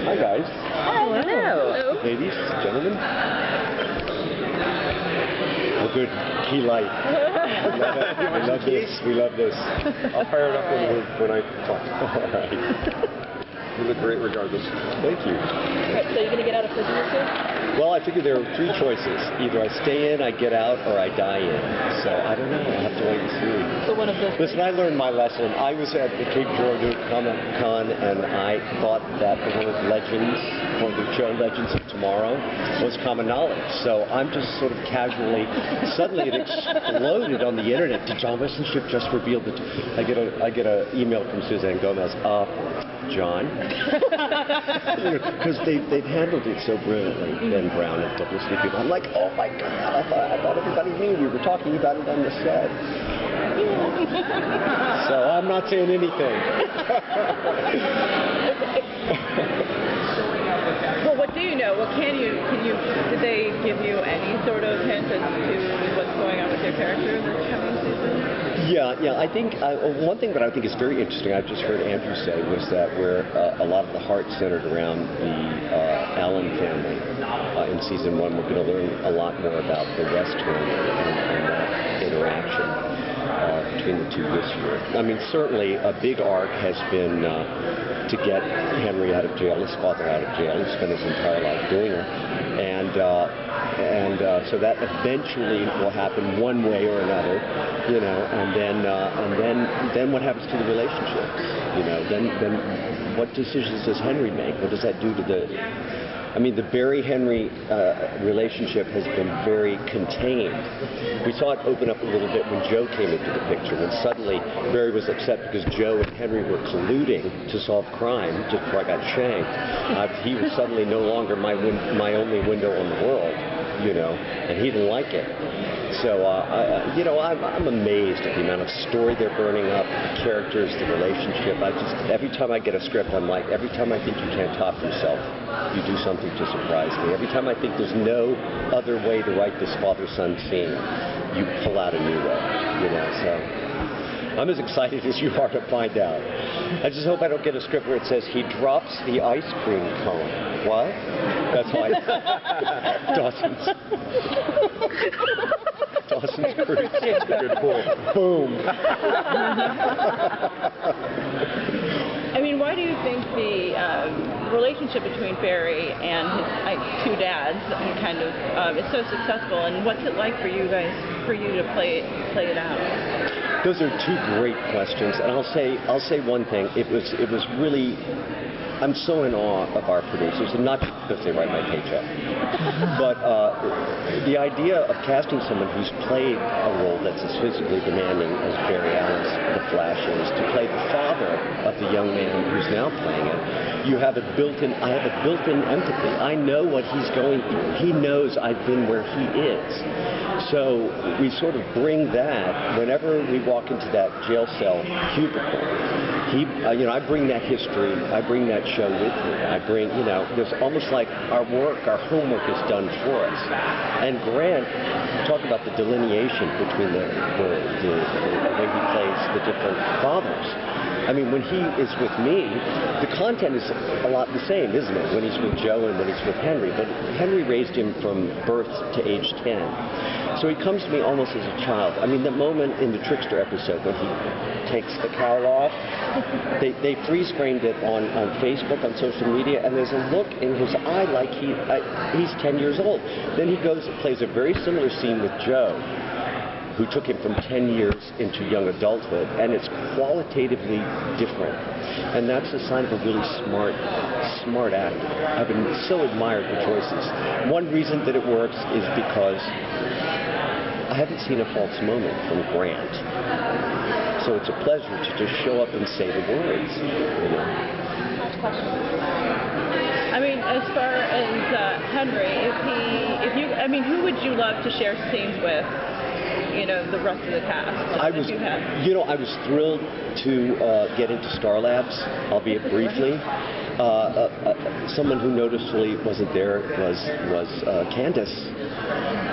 Hi, guys. Hello. Ladies, gentlemen. Oh, good. Key light. We love it. We love this. We love this. I'll fire it up when I talk. All right. You look great regardless. Thank you. So you're going to get out of prison or two? Well, I figure there are three choices. Either I stay in, I get out, or I die in. So I don't know. I'll have to wait and see. So one of those. Listen, I learned my lesson. I was at the Cape Girardeau Comic-Con, and I thought that the word legends, or the show Legends of Tomorrow, was common knowledge. So I'm just sort of casually, suddenly it exploded on the internet. Did John Wesley Shipp just revealed that? I get an email from Suzanne Gomez. John, because they've handled it so brilliantly, Ben Brown and publicity people. I'm like, oh my God, I thought everybody knew. We were talking about it on the set. So I'm not saying anything. Well, what do you know? What can you, did they give you any sort of hint as to what's going on with their character this coming season? Yeah, I think one thing that I think is very interesting, I've just heard Andrew say, was that where a lot of the heart centered around the Allen family in season one, we're going to learn a lot more about the West family and that interaction between the two this year. I mean, certainly a big arc has been to get Henry out of jail, his father out of jail. He spent his entire life doing it. And so that eventually will happen one way or another, you know, and then what happens to the relationship? You know, then what decisions does Henry make? What does that do to I mean, the Barry-Henry relationship has been very contained. We saw it open up a little bit when Joe came into the picture, when suddenly Barry was upset because Joe and Henry were colluding to solve crime just before I got shanked. He was suddenly no longer my only window on the world, you know, and he didn't like it. So, you know, I'm amazed at the amount of story they're burning up, the characters, the relationship. Every time I get a script, I'm like, every time I think you can't top yourself, you do something to surprise me. Every time I think there's no other way to write this father-son scene, you pull out a new way, you know, so I'm as excited as you are to find out. I just hope I don't get a script where it says he drops the ice cream cone. What? That's why. Dawson's Creek. Good pull. Boom. I mean, why do you think the relationship between Barry and his two dads kind of is so successful, and what's it like for you guys, for you to play it out? Those are two great questions, and I'll say one thing. It was really. I'm so in awe of our producers, and not because they write my paycheck, but the idea of casting someone who's played a role that's as physically demanding as Barry Allen's The Flash is, to play the father of the young man who's now playing it. I have a built-in empathy. I know what he's going through. He knows I've been where he is. So we sort of bring that whenever we walk into that jail cell cubicle. You know, I bring that history, I bring that show with me. I bring, you know, there's almost like our homework is done for us. And Grant, talk about the delineation between the way he plays the different fathers. I mean, when he is with me, the content is a lot the same, isn't it? When he's with Joe and when he's with Henry. But Henry raised him from birth to age 10. So he comes to me almost as a child. I mean, the moment in the Trickster episode when he takes the cowl off, they freeze framed it on Facebook, on social media, and there's a look in his eye like he's 10 years old. Then he goes and plays a very similar scene with Joe, who took him from 10 years into young adulthood, and it's qualitatively different. And that's a sign of a really smart actor. I've been so admired the choices. One reason that it works is because I haven't seen a false moment from Grant. So it's a pleasure to just show up and say the words, you know. Last question. I mean, as far as Henry, I mean, who would you love to share scenes with? You know, the rest of the cast. I was thrilled to get into Star Labs, albeit briefly. Someone who noticeably wasn't there was Candace.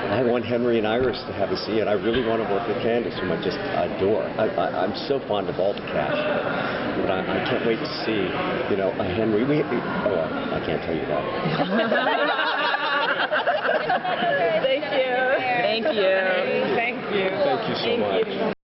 I want Henry and Iris to have a scene, and I really want to work with Candace, whom I just adore. I'm so fond of all the cast, but I can't wait to see, you know, a Henry. I can't tell you that. Thank you. Thank you. Thank you. Thank you so much.